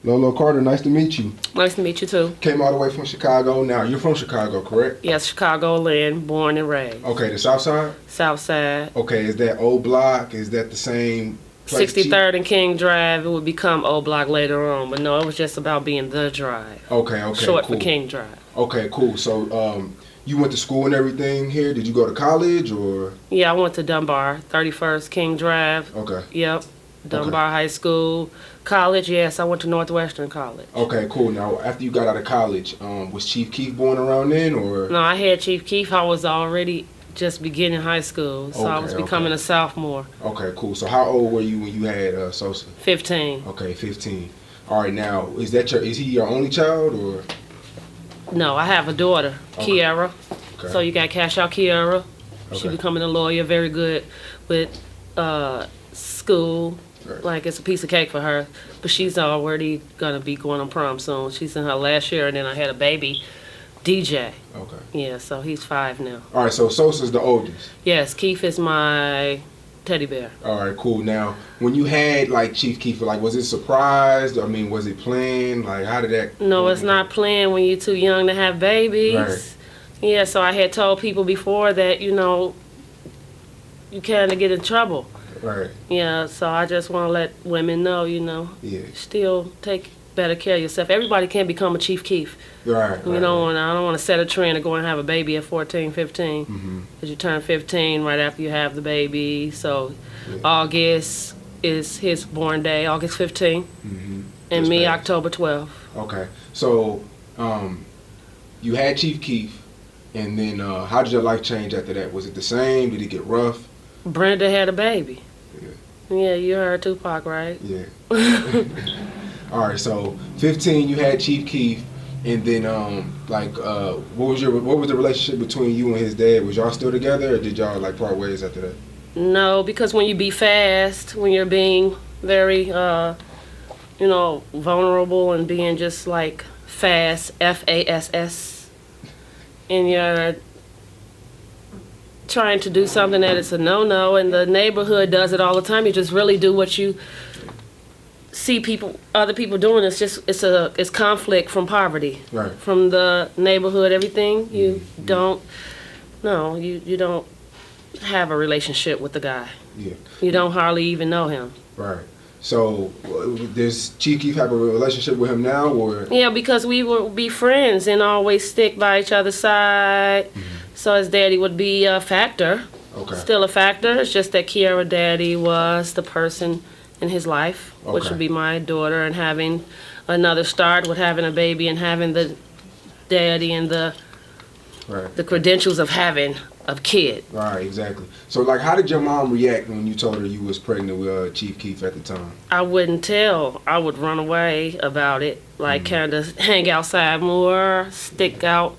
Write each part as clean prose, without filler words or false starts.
Lolo Carter, nice to meet you. Nice to meet you too. Came all the way from Chicago. Now, you're from Chicago, correct? Yes, Chicago land, born and raised. Okay, the South Side? South Side. Okay, is that old block? Is that the same place? 63rd and King Drive. It would become Old Block later on, but no, it was just about being the drive. Okay, Short cool. for King Drive. Okay, cool. So, you went to school and everything here? Did you go to college or? Yeah, I went to Dunbar, 31st King Drive. Okay. Yep. Dunbar High School. College, yes, I went to Northwestern College. Okay, cool. Now, after you got out of college, was Chief Keef born around then, or? No, I had Chief Keef. I was already just beginning high school, so I was becoming a sophomore. Okay, cool. So how old were you when you had Sosa? 15. Okay, 15. All right, now, is he your only child, or? No, I have a daughter, Kiara. Okay. So you got cash out Kiara. Okay. She becoming a lawyer, very good with school. Right. Like it's a piece of cake for her. But she's already gonna be going on prom soon. She's in her last year, and then I had a baby, DJ. Okay. Yeah, so he's 5 now. All right, so Sosa's the oldest. Yes, Keef is my teddy bear. All right, cool. Now, when you had like Chief Keef, like was it surprised? I mean, was it planned? Like, how did that? No, it's not planned when you're too young to have babies. Right. Yeah, so I had told people before that, you kind of get in trouble. Right. Yeah, so I just want to let women know, Yeah. still take better care of yourself. Everybody can't become a Chief Keef. Right. I don't want to set a trend to go and have a baby at 14, 15. Because you turn 15 right after you have the baby. So August is his born day, August 15. And me, October 12th. Okay. So, you had Chief Keef, and then how did your life change after that? Was it the same? Did it get rough? Brenda had a baby. Yeah. Yeah, you heard Tupac, right? Yeah. All right, so 15, you had Chief Keef, and then what was the relationship between you and his dad? Was y'all still together, or did y'all like part ways after that? No, because when you be fast, when you're being very, vulnerable and being just like fast, FASS, and you're trying to do something that is a no-no, and the neighborhood does it all the time. You just really do what you see other people doing. It's conflict from poverty, right? From the neighborhood, everything. You don't have a relationship with the guy. Yeah. You don't hardly even know him. Right. So does Chief Keef have a relationship with him now, or? Yeah, because we would be friends and always stick by each other's side. So his daddy would be a factor. Okay. Still a factor. It's just that Kiara daddy was the person in his life, which would be my daughter, and having another start with having a baby and having the daddy and the credentials of having a kid. Right, exactly. So, like, how did your mom react when you told her you was pregnant with Chief Keef at the time? I wouldn't tell. I would run away about it, like kind of hang outside more, stick out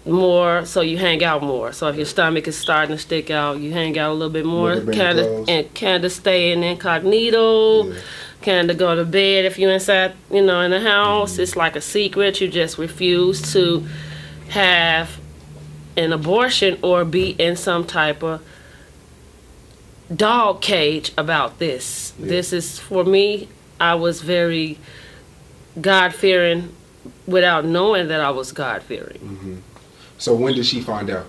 more, so you hang out more. So if your stomach is starting to stick out, you hang out a little bit more, kind of stay in incognito, kind of go to bed if you're inside, in the house. It's like a secret. You just refuse to have an abortion or be in some type of dog cage about this. This is, for me, I was very God-fearing without knowing that I was God-fearing. So when did she find out?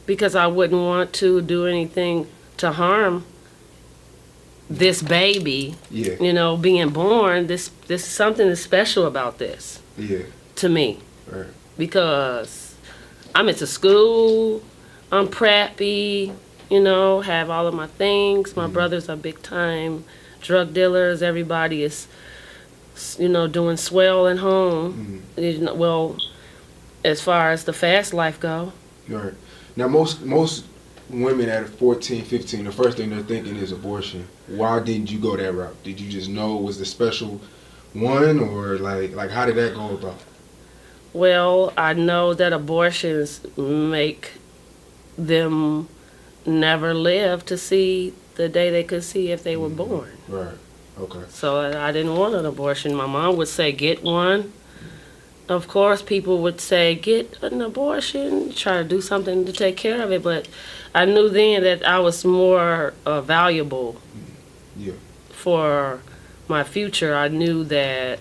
Because I wouldn't want to do anything to harm this baby. Yeah. Being born. This is something that's special about this. Yeah. To me. Right. Because I'm into school, I'm preppy, have all of my things. My brothers are big time drug dealers. Everybody is, doing swell at home. Well, as far as the fast life go. Right. Now, most women at 14, 15, the first thing they're thinking is abortion. Why didn't you go that route? Did you just know it was the special one, or like how did that go about? Well, I know that abortions make them never live to see the day they could see if they were born. Right. Okay. So I didn't want an abortion. My mom would say, get one. Of course, people would say, get an abortion, try to do something to take care of it. But I knew then that I was more valuable for my future, I knew that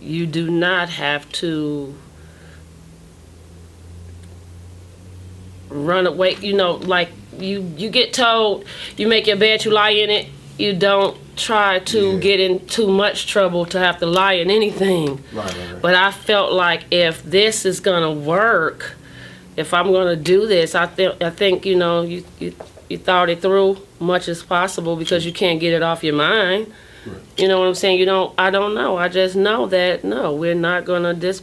you do not have to run away. You know, like you get told, you make your bed, you lie in it. You don't try to get in too much trouble to have to lie in anything. Right. But I felt like if this is gonna work, if I'm gonna do this, I think you know you thought it through much as possible because you can't get it off your mind. Right. You know what I'm saying? I don't know. I just know that no, we're not gonna. This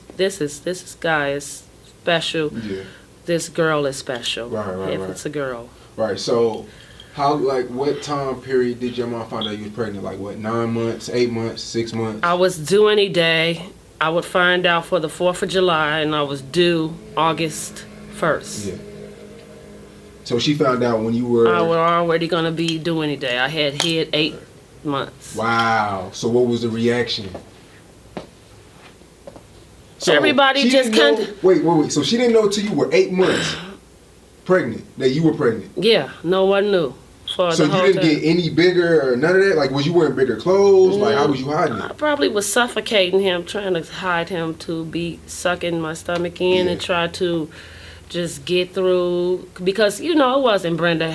guy is special. Yeah. This girl is special. Right. If it's a girl. Right. So, what time period did your mom find out you was pregnant? Like what? 9 months, 8 months, 6 months? I was due any day. I would find out for the 4th of July, and I was due August 1st. Yeah. So she found out when you were. I was already gonna be due any day. I had hit 8 months. Wow. So what was the reaction? So Everybody just kind of. Wait. So she didn't know till you were 8 months pregnant that you were pregnant. Yeah, no one knew. For So the whole you didn't time. get any bigger or none of that? Like, was you wearing bigger clothes? Like, how was you hiding I it? probably was suffocating him, trying to hide him to be sucking my stomach in and try to just get through. Because, you know, it wasn't Brenda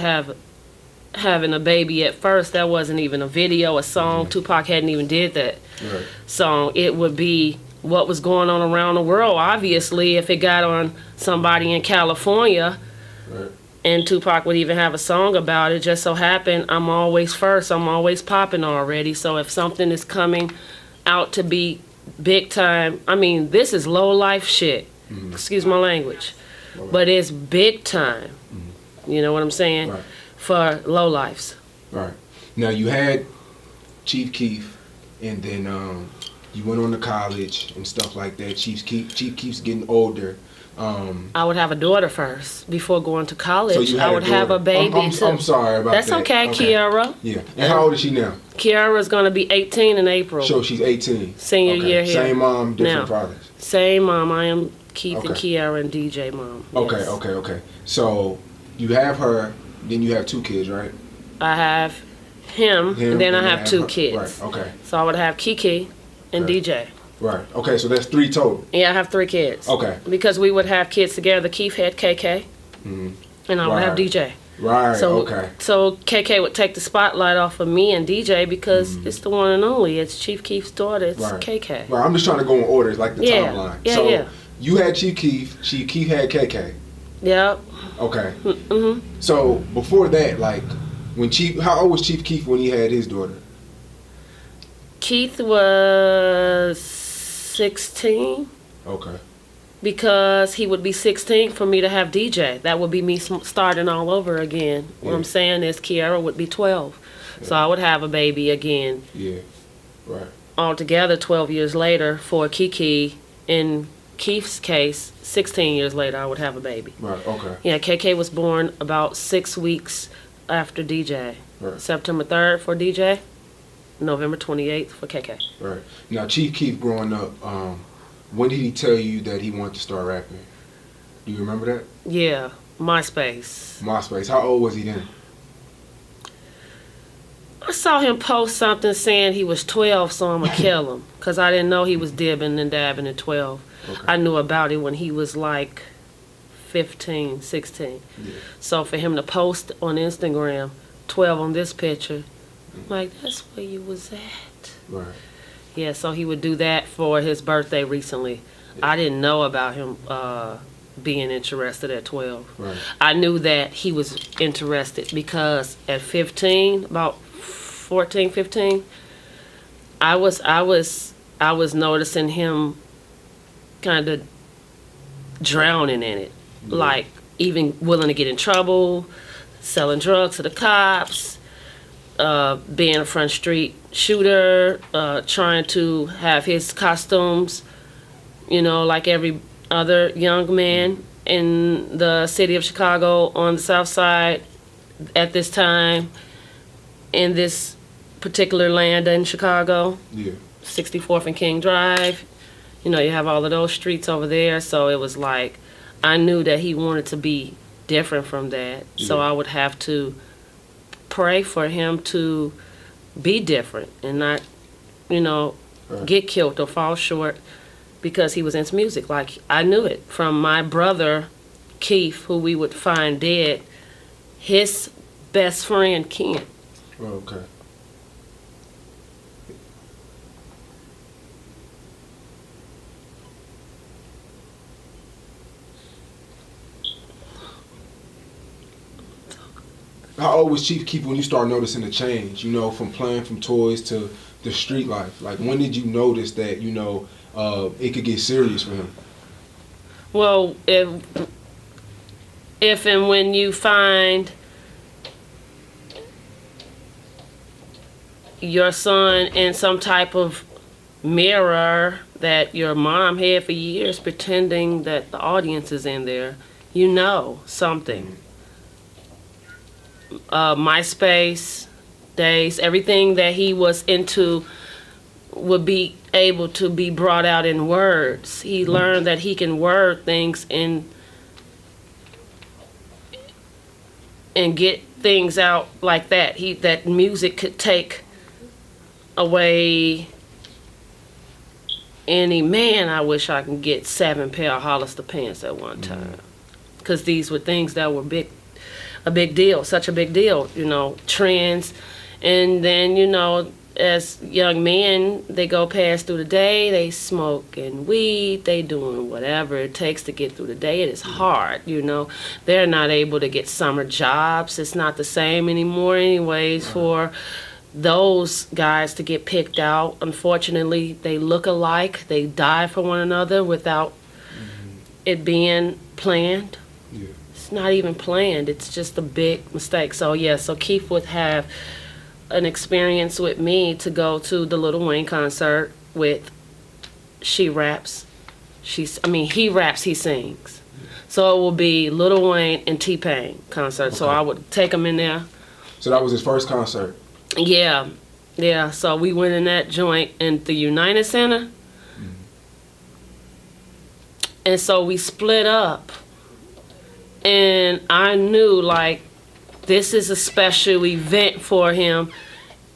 having a baby at first. That wasn't even a video, a song. Tupac hadn't even did that song. It would be what was going on around the world. Obviously, if it got on somebody in California, and Tupac would even have a song about it. Just so happened, I'm always first. I'm always popping already. So if something is coming out to be big time, I mean, this is low life shit. Excuse my language. But it's big time. You know what I'm saying? Right. For low lives. Right. Now, you had Chief Keef, and then you went on to college and stuff like that. Chief Keef's getting older. I would have a daughter first before going to college. So you had I would have a baby. I'm sorry about That's that. okay, Kiara. Yeah. And how old is she now? Kiara's going to be 18 in April. So she's 18. Senior year here. Same mom, different Now, fathers. Same mom. I am Keith and Okay. Kiara and DJ mom. Yes. Okay. So you have her, then you have 2 kids, right? I have him and then I have 2 kids. Right, okay. So I would have Kiki and DJ. Right. Okay, so that's 3 total. Yeah, I have 3 kids. Okay. Because we would have kids together. Keith had KK, and I would have DJ. Right, So, okay. So KK would take the spotlight off of me and DJ because it's the one and only. It's Chief Keef's daughter. It's KK. Right, I'm just trying to go in order, it's like the timeline. Yeah, so yeah. You had Chief Keef had KK. Yep. Okay. So before that, like, how old was Chief Keef when he had his daughter? Keith was 16. Okay. Because he would be 16 for me to have DJ. That would be me starting all over again. What I'm saying is Kiara would be 12. So I would have a baby again. Yeah, right. Altogether 12 years later for Kiki. In Keith's case, 16 years later I would have a baby. Right, okay. Yeah, KK was born about 6 weeks after DJ. Right. September 3rd for DJ, November 28th for KK. Right. Now, Chief Keef growing up, when did he tell you that he wanted to start rapping? Do you remember that? Yeah, MySpace. MySpace. How old was he then? I saw him post something saying he was 12, so I'm going to kill him. Because I didn't know he was dibbing and dabbing at 12. Okay. I knew about it when he was like 15, 16. Yeah. So for him to post on Instagram, 12 on this picture, I'm like, that's where you was at. Right. Yeah, so he would do that for his birthday recently. Yeah. I didn't know about him being interested at 12. Right. I knew that he was interested because at 15, about 14, 15, I was noticing him kind of drowning in it. Yeah. Like even willing to get in trouble, selling drugs to the cops, being a front street shooter, trying to have his costumes, you know, like every other young man in the city of Chicago on the south side at this time, in this particular land in Chicago, Yeah. 64th and King Drive. You know, you have all of those streets over there, so it was like, I knew that he wanted to be different from that, so Yeah. I would have to pray for him to be different and not you know, get killed or fall short because he was into music. Like, I knew it from my brother, Keef, who we would find dead, his best friend, Ken. Oh, okay. How old was Chief Keef when you started noticing the change, you know, from playing from toys to the street life? Like, when did you notice that, you know, it could get serious for him? Well, if and when you find your son in some type of mirror that your mom had for years pretending that the audience is in there, you know something. MySpace days, everything that he was into would be able to be brought out in words. He learned that he can word things and get things out like that. That music could take away any man. I wish I could get 7 pair of Hollister pants at one time, because these were things that were a big deal, such a big deal, you know, trends. And then, you know, as young men, they go past through the day, they smoking weed, they doing whatever it takes to get through the day. It is hard, you know. They're not able to get summer jobs. It's not the same anymore anyways for those guys to get picked out. Unfortunately, they look alike. They die for one another without it being planned. Yeah. It's not even planned. It's just a big mistake. So yeah, so Keith would have an experience with me to go to the Lil Wayne concert with She Raps. He raps, he sings. So it will be Lil Wayne and T-Pain concert. Okay. So I would take him in there. So that was his first concert? Yeah. Yeah. So we went in that joint in the United Center. And so we split up. And I knew, like, this is a special event for him.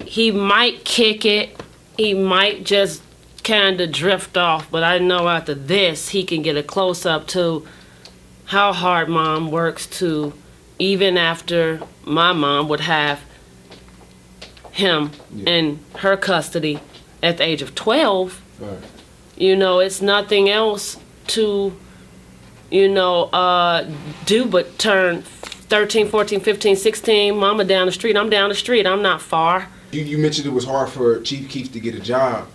He might kick it. He might just kind of drift off. But I know after this, he can get a close-up to how hard Mom works to, even after my mom would have him in her custody at the age of 12. Right. You know, it's nothing else to, you know, do but turn 13, 14, 15, 16, mama down the street, I'm down the street, I'm not far. You mentioned it was hard for Chief Keef to get a job.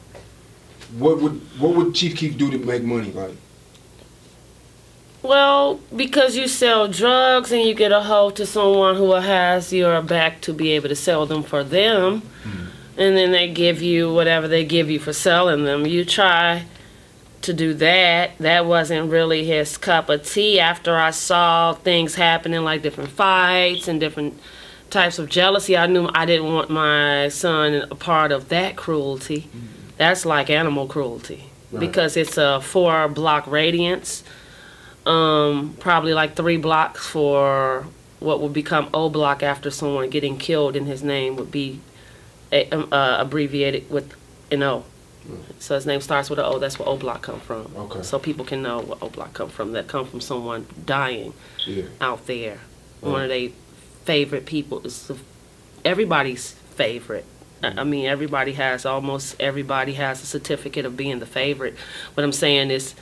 What would Chief Keef do to make money, like? Well, because you sell drugs and you get a hold to someone who has your back to be able to sell them for them, and then they give you whatever they give you for selling them. You try to do that. That wasn't really his cup of tea. After I saw things happening, like different fights and different types of jealousy, I knew I didn't want my son a part of that cruelty. That's like animal cruelty. Right. Because it's a 4-block radius, probably like 3 blocks for what would become O Block after someone getting killed, and his name would be abbreviated with an O. So his name starts with an O. That's where O Block come from. Okay. So people can know where O Block come from. That come from someone dying out there. One of their favorite people is everybody's favorite. I mean, almost everybody has a certificate of being the favorite. What I'm saying is,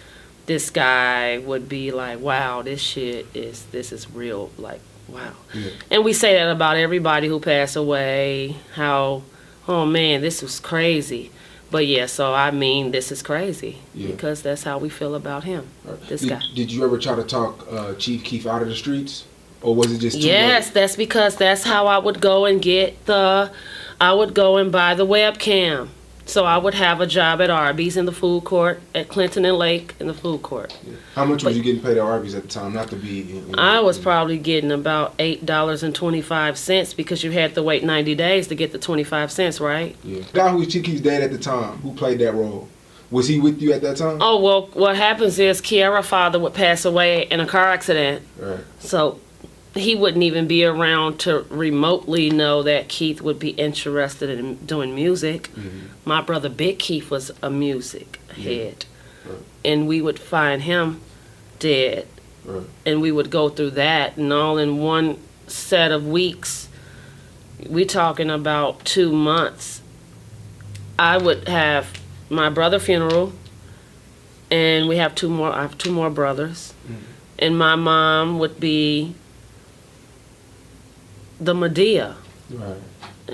this guy would be like, wow, this is real. Like, wow. Yeah. And we say that about everybody who passed away. How, oh man, this was crazy. But yeah, so I mean, this is crazy because that's how we feel about him. Right. This guy. Did you ever try to talk Chief Keef out of the streets, or was it just too Yes, late? That's because that's how I would go and I would go and buy the webcam. So I would have a job at Arby's in the food court, at Clinton and Lake in the food court. Yeah. How much was you getting paid at Arby's at the time? Not to be. I was probably getting about $8.25 because you had to wait 90 days to get the 25 cents, right? Yeah. The guy who was Chief Keef's dad at the time, who played that role, was he with you at that time? Oh, well, what happens is Kiara's father would pass away in a car accident. Right. So he wouldn't even be around to remotely know that Keith would be interested in doing music. My brother Big Keef was a music head. Right. And we would find him dead. Right. And we would go through that, and all in one set of weeks. We talking about 2 months. I would have my brother funeral, and we have I have two more brothers. And my mom would be the Medea. Right.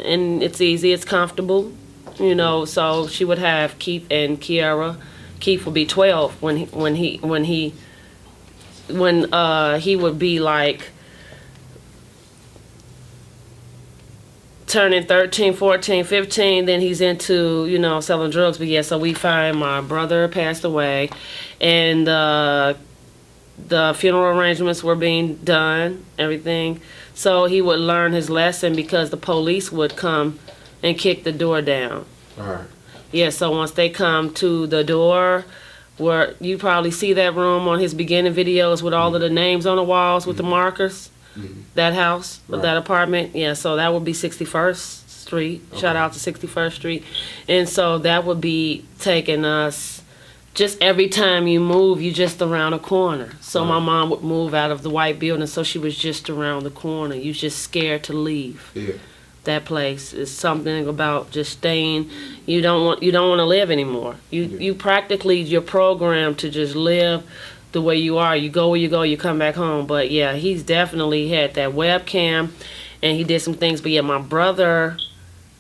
And it's easy, it's comfortable, you know. So she would have Keith and Kiara. Keith would be 12 when he would be like turning 13, 14, 15, then he's into, you know, selling drugs. But yeah, so we find my brother passed away, and the funeral arrangements were being done, everything. So he would learn his lesson because the police would come and kick the door down. All right. Yeah, so once they come to the door, where you probably see that room on his beginning videos with all of the names on the walls with the markers, that house, that apartment. Yeah, so that would be 61st Street. Okay. Shout out to 61st Street. And so that would be taking us, just every time you move, you just around a corner. So my mom would move out of the white building, so she was just around the corner. You just scared to leave. Yeah. That place is something about just staying. You don't want to live anymore. You practically, you're programmed to just live the way you are. You go where you go, you come back home. But yeah, he's definitely had that webcam, and he did some things. But yeah, my brother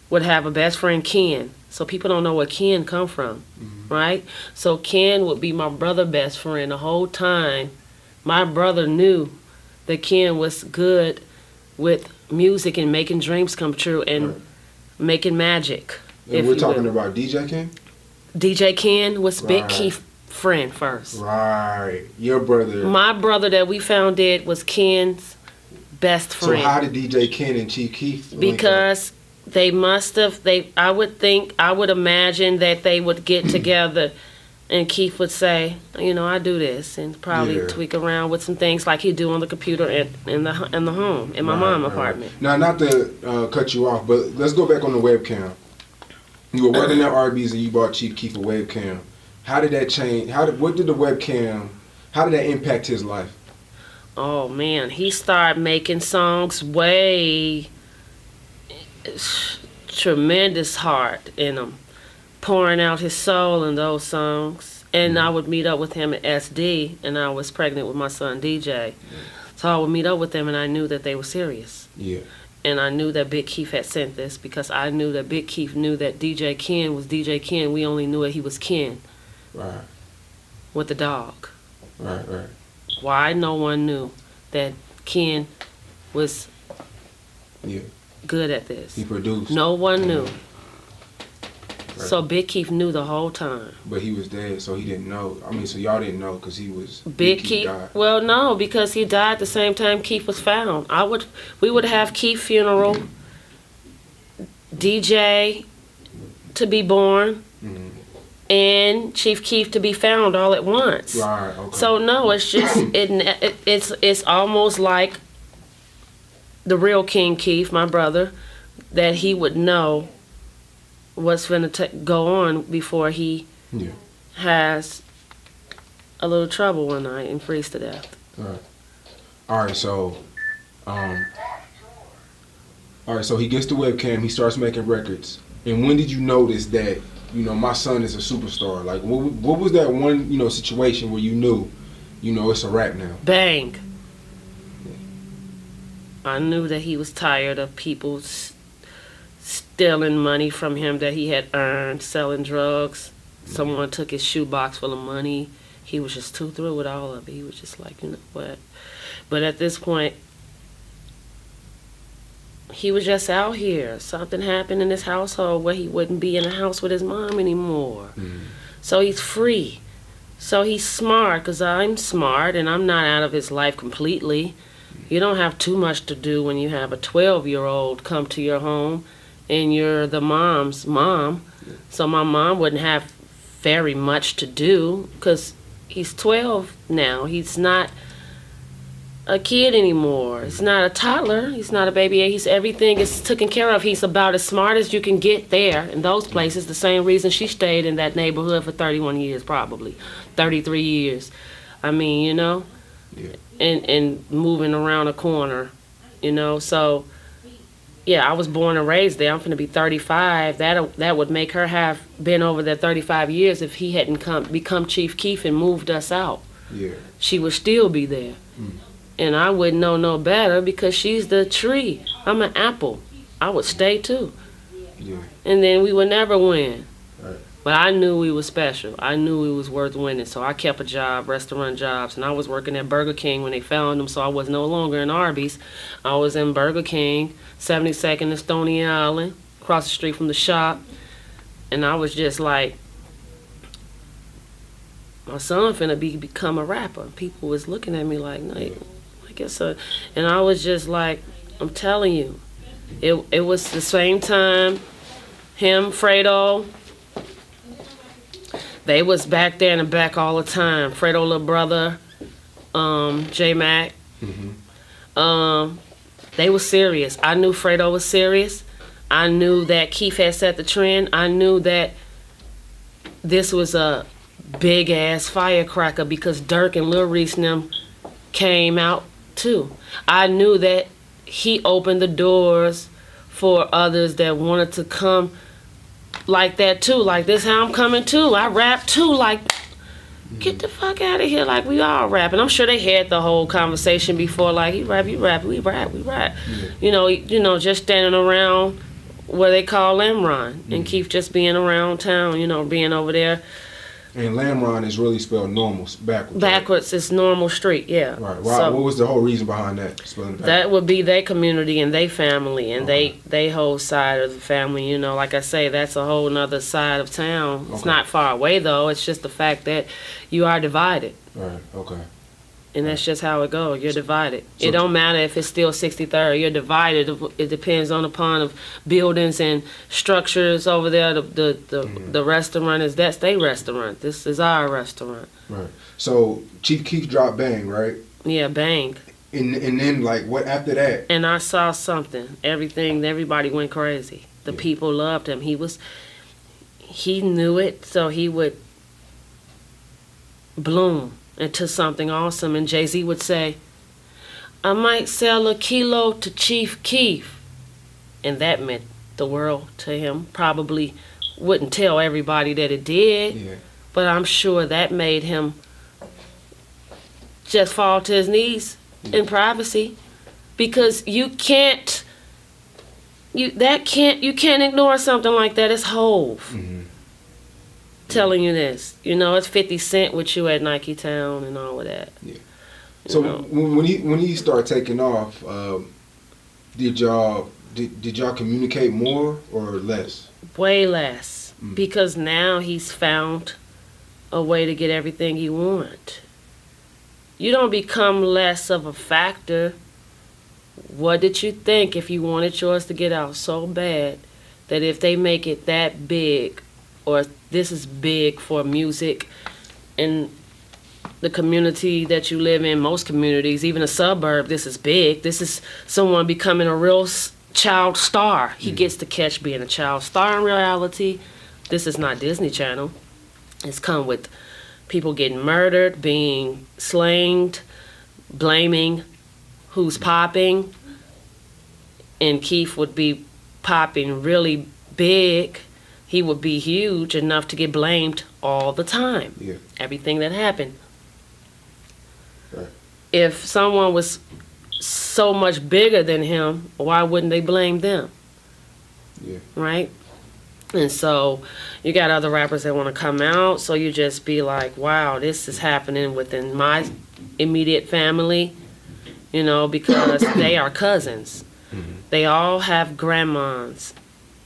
would have a best friend, Ken. So people don't know where Ken come from, right? So Ken would be my brother's best friend the whole time. My brother knew that Ken was good with music and making dreams come true and making magic. And we're talking about DJ Ken? DJ Ken was Big Keef's friend first. Right. Your brother. My brother that we found dead was Ken's best friend. So how did DJ Ken and Chief Keef link because they must have, I would imagine that they would get together and Keith would say, you know, I do this, and probably tweak around with some things like he'd do on the computer in the home, in my mom's apartment. Now, not to cut you off, but let's go back on the webcam. You were working at Arby's and you bought Chief Keef a webcam. How did that change? How did that impact his life? Oh man, he started making songs way tremendous heart in them, pouring out his soul in those songs. And I would meet up with him at SD, and I was pregnant with my son DJ. So I would meet up with them, and I knew that they were serious. Yeah. And I knew that Big Keef had sent this because I knew that Big Keef knew that DJ Ken was DJ Ken. We only knew that he was Ken. Right. With the dog. Right. Why no one knew that Ken was good at this. He produced. No one knew. Right. So Big Keef knew the whole time. But he was dead, so he didn't know. I mean, so y'all didn't know because he was... Big Keef died. Well, no, because he died the same time Keef was found. We would have Keef funeral, DJ to be born, and Chief Keef to be found all at once. Right, okay. So no, it's just, it's almost like the real King Keef, my brother, that he would know what's going to go on before he has a little trouble one night and freeze to death. All right, so he gets the webcam, he starts making records. And when did you notice that, you know, my son is a superstar? Like, what was that one, you know, situation where you knew, you know, it's a rap now? Bang. I knew that he was tired of people stealing money from him that he had earned, selling drugs. Someone took his shoebox full of money. He was just too through with all of it. He was just like, you know what? But at this point, he was just out here. Something happened in his household where he wouldn't be in the house with his mom anymore. So he's free. So he's smart, because I'm smart, and I'm not out of his life completely. You don't have too much to do when you have a 12-year-old come to your home and you're the mom's mom. So my mom wouldn't have very much to do because he's 12 now. He's not a kid anymore. He's not a toddler. He's not a baby. Everything is taken care of. He's about as smart as you can get there in those places. The same reason she stayed in that neighborhood for 31 years, probably 33 years. I mean, you know, Yeah. and moving around a corner, you know. So yeah, I was born and raised there. I'm finna be 35. That would make her have been over there 35 years if he hadn't become Chief Keef and moved us out. Yeah. She would still be there. And I wouldn't know no better because she's the tree. I'm an apple. I would stay too. Yeah. And then we would never win. Right. But I knew we was special. I knew we was worth winning. So I kept a job, restaurant jobs. And I was working at Burger King when they found them. So I was no longer in Arby's. I was in Burger King, 72nd and Stony Island, across the street from the shop. And I was just like, my son finna become a rapper. People was looking at me like, no, I guess so. And I was just like, I'm telling you, it was the same time him, Fredo, they was back there in the back all the time. Fredo little brother, J Mac. They was serious. I knew Fredo was serious. I knew that Keef had set the trend. I knew that this was a big ass firecracker because Dirk and Lil Reese and them came out too. I knew that he opened the doors for others that wanted to come like that too. Like, this how I'm coming too. I rap too. Like, get the fuck out of here. Like, we all rap. And I'm sure they had the whole conversation before. Like, he rap, you rap, we rap, we rap. Yeah. You know, just standing around where they call Lamron and Keef just being around town. You know, being over there. And Lamron is really spelled normal, backwards. Backwards is normal street, yeah. Right. Why, So what was the whole reason behind that? Spelling it backwards? that would be their community and their family and Okay. they whole side of the family. You know, like I say, that's a whole nother side of town. It's Okay. not far away though. It's just the fact that you are divided. Right. Okay. And that's just how it goes. You're divided. So- It don't matter if it's still 63rd. You're divided. It depends on upon of buildings and structures over there. The restaurant is that's their restaurant. This is our restaurant. Right. So Chief Keef dropped Bang, right? Yeah, bang. And then like what after that? And I saw something. Everybody went crazy. The Yeah. people loved him. He knew it, so he would bloom into something awesome. And Jay-Z would say, I might sell a kilo to Chief Keef. And that meant the world to him. Probably wouldn't tell everybody that it did, Yeah. but I'm sure that made him just fall to his knees in privacy. Because you can't ignore something like that. It's Hove telling you this. You know, it's 50 Cent with you at Nike Town and all of that. Yeah. You So know. when he started taking off, did y'all communicate more or less? Way less. Because now he's found a way to get everything he wants. You don't become less of a factor. What did you think if you wanted yours to get out so bad that if they make it that big, or this is big for music in the community that you live in, most communities, even a suburb, this is big. This is someone becoming a real child star. He gets to catch being a child star in reality. This is not Disney Channel. It's come with people getting murdered, being slanged, blaming who's popping. And Keef would be popping really big. He would be huge enough to get blamed all the time. Yeah. Everything that happened. Right. If someone was so much bigger than him, why wouldn't they blame them? Yeah. Right? And so you got other rappers that want to come out, so you just be like, wow, this is happening within my immediate family, you know, because they are cousins. They all have grandmas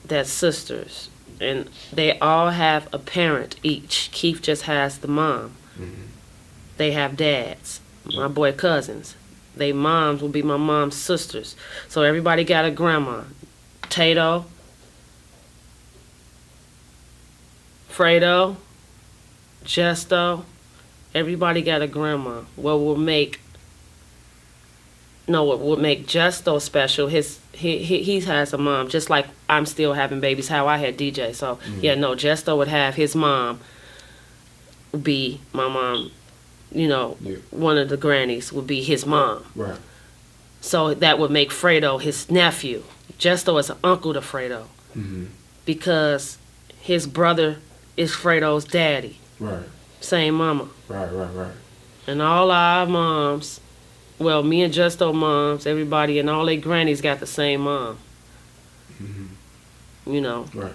that's sisters, and they all have a parent each. Keef just has the mom. They have dads, my boy cousins. They moms will be my mom's sisters. So everybody got a grandma. Tato, Fredo, Gesto, everybody got a grandma. What will make no, what would make Justo special, he has a mom, just like I'm still having babies, how I had DJ. So, yeah, no, Justo would have his mom be my mom, you know, one of the grannies would be his mom. Right. So that would make Fredo his nephew. Justo is an uncle to Fredo. Because his brother is Fredo's daddy. Right. Same mama. Right. And all our moms, well, me and Justo moms, everybody and all their grannies got the same mom. You know. Right.